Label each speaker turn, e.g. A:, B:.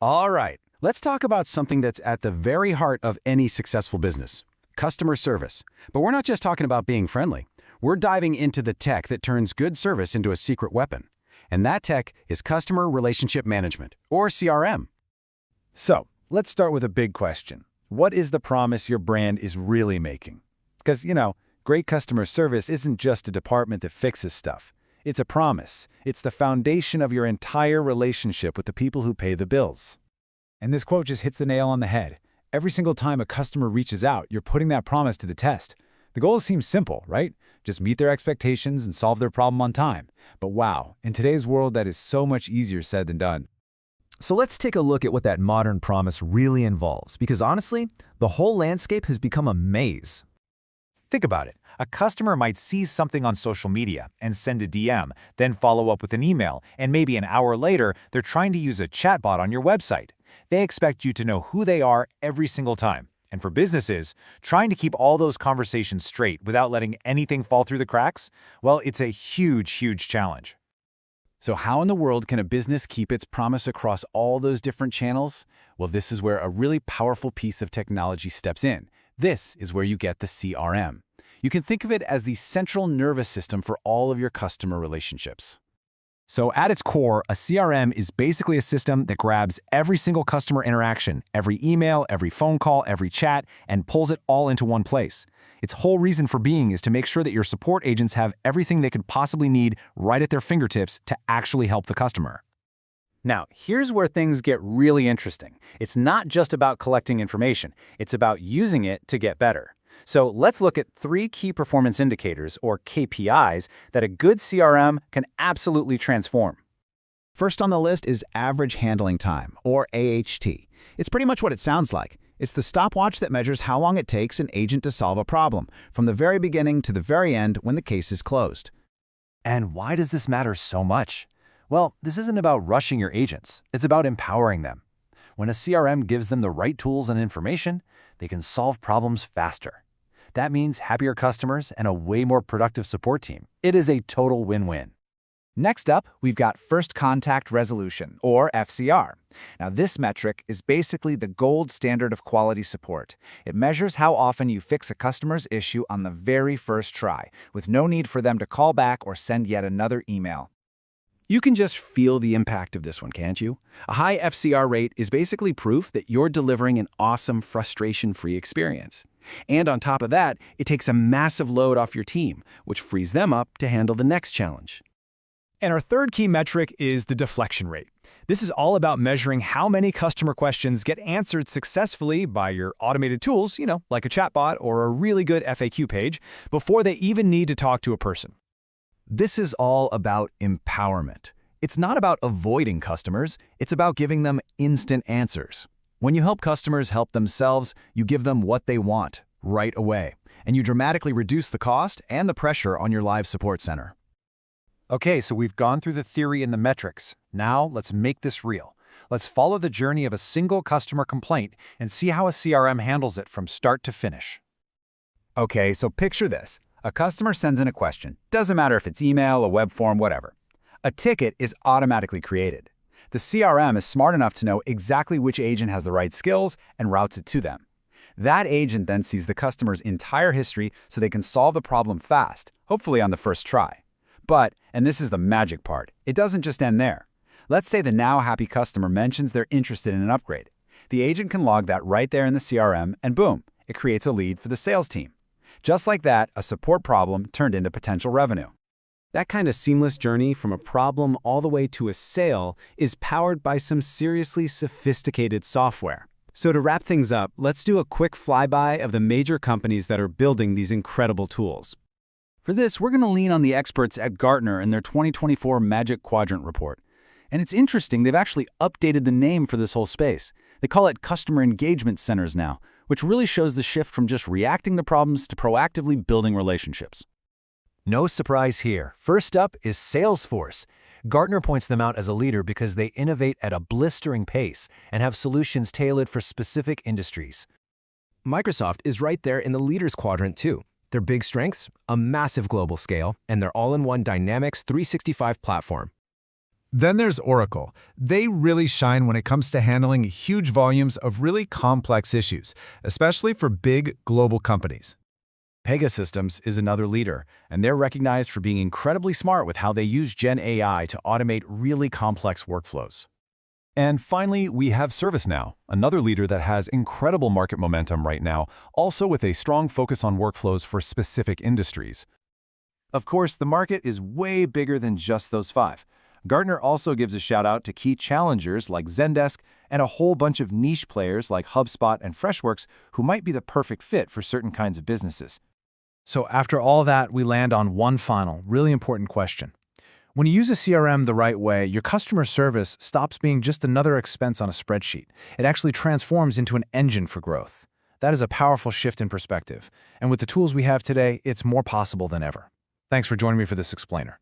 A: All right, let's talk about something that's at the very heart of any successful business, customer service. But we're not just talking about being friendly. We're diving into the tech that turns good service into a secret weapon. And that tech is customer relationship management, or CRM.
B: So, let's start with a big question. What is the promise your brand is really making? Because, great customer service isn't just a department that fixes stuff. It's a promise. It's the foundation of your entire relationship with the people who pay the bills. And this quote just hits the nail on the head. Every single time a customer reaches out, you're putting that promise to the test. The goal seems simple, right? Just meet their expectations and solve their problem on time. But wow, in today's world, that is so much easier said than done.
C: So let's take a look at what that modern promise really involves, because honestly, the whole landscape has become a maze.
D: Think about it. A customer might see something on social media and send a DM, then follow up with an email, and maybe an hour later, they're trying to use a chatbot on your website. They expect you to know who they are every single time. And for businesses, trying to keep all those conversations straight without letting anything fall through the cracks, well, it's a huge, huge challenge.
A: So how in the world can a business keep its promise across all those different channels? Well, this is where a really powerful piece of technology steps in. This is where you get the CRM. You can think of it as the central nervous system for all of your customer relationships.
C: So at its core, a CRM is basically a system that grabs every single customer interaction, every email, every phone call, every chat, and pulls it all into one place. Its whole reason for being is to make sure that your support agents have everything they could possibly need right at their fingertips to actually help the customer.
B: Now, here's where things get really interesting. It's not just about collecting information. It's about using it to get better. So let's look at 3 key performance indicators, or KPIs, that a good CRM can absolutely transform.
A: First on the list is average handling time, or AHT. It's pretty much what it sounds like. It's the stopwatch that measures how long it takes an agent to solve a problem, from the very beginning to the very end when the case is closed.
D: And why does this matter so much? Well, this isn't about rushing your agents. It's about empowering them. When a CRM gives them the right tools and information, they can solve problems faster. That means happier customers and a way more productive support team. It is a total win-win.
E: Next up, we've got First Contact Resolution, or FCR. Now, this metric is basically the gold standard of quality support. It measures how often you fix a customer's issue on the very first try, with no need for them to call back or send yet another email.
A: You can just feel the impact of this one, can't you? A high FCR rate is basically proof that you're delivering an awesome, frustration-free experience. And on top of that, it takes a massive load off your team, which frees them up to handle the next challenge.
F: And our third key metric is the deflection rate. This is all about measuring how many customer questions get answered successfully by your automated tools, like a chatbot or a really good FAQ page, before they even need to talk to a person.
C: This is all about empowerment. It's not about avoiding customers, it's about giving them instant answers. When you help customers help themselves, you give them what they want right away, and you dramatically reduce the cost and the pressure on your live support center.
D: Okay, so we've gone through the theory and the metrics. Now let's make this real. Let's follow the journey of a single customer complaint and see how a CRM handles it from start to finish.
B: Okay, so picture this. A customer sends in a question. Doesn't matter if it's email, a web form, whatever. A ticket is automatically created. The CRM is smart enough to know exactly which agent has the right skills and routes it to them. That agent then sees the customer's entire history so they can solve the problem fast, hopefully on the first try. But, and this is the magic part, it doesn't just end there. Let's say the now happy customer mentions they're interested in an upgrade. The agent can log that right there in the CRM, and boom, it creates a lead for the sales team. Just like that, a support problem turned into potential revenue.
G: That kind of seamless journey from a problem all the way to a sale is powered by some seriously sophisticated software. So to wrap things up, let's do a quick flyby of the major companies that are building these incredible tools.
A: For this, we're going to lean on the experts at Gartner in their 2024 Magic Quadrant report. And it's interesting, they've actually updated the name for this whole space. They call it Customer Engagement Centers now, which really shows the shift from just reacting to problems to proactively building relationships.
D: No surprise here. First up is Salesforce. Gartner points them out as a leader because they innovate at a blistering pace and have solutions tailored for specific industries.
H: Microsoft is right there in the leaders quadrant too. Their big strengths, a massive global scale, and their all-in-one Dynamics 365 platform.
B: Then there's Oracle. They really shine when it comes to handling huge volumes of really complex issues, especially for big global companies.
C: Pegasystems is another leader, and they're recognized for being incredibly smart with how they use Gen AI to automate really complex workflows.
I: And finally, we have ServiceNow, another leader that has incredible market momentum right now, also with a strong focus on workflows for specific industries.
A: Of course, the market is way bigger than just those 5. Gartner also gives a shout out to key challengers like Zendesk and a whole bunch of niche players like HubSpot and Freshworks who might be the perfect fit for certain kinds of businesses.
F: So after all that, we land on one final, really important question. When you use a CRM the right way, your customer service stops being just another expense on a spreadsheet. It actually transforms into an engine for growth. That is a powerful shift in perspective. And with the tools we have today, it's more possible than ever. Thanks for joining me for this explainer.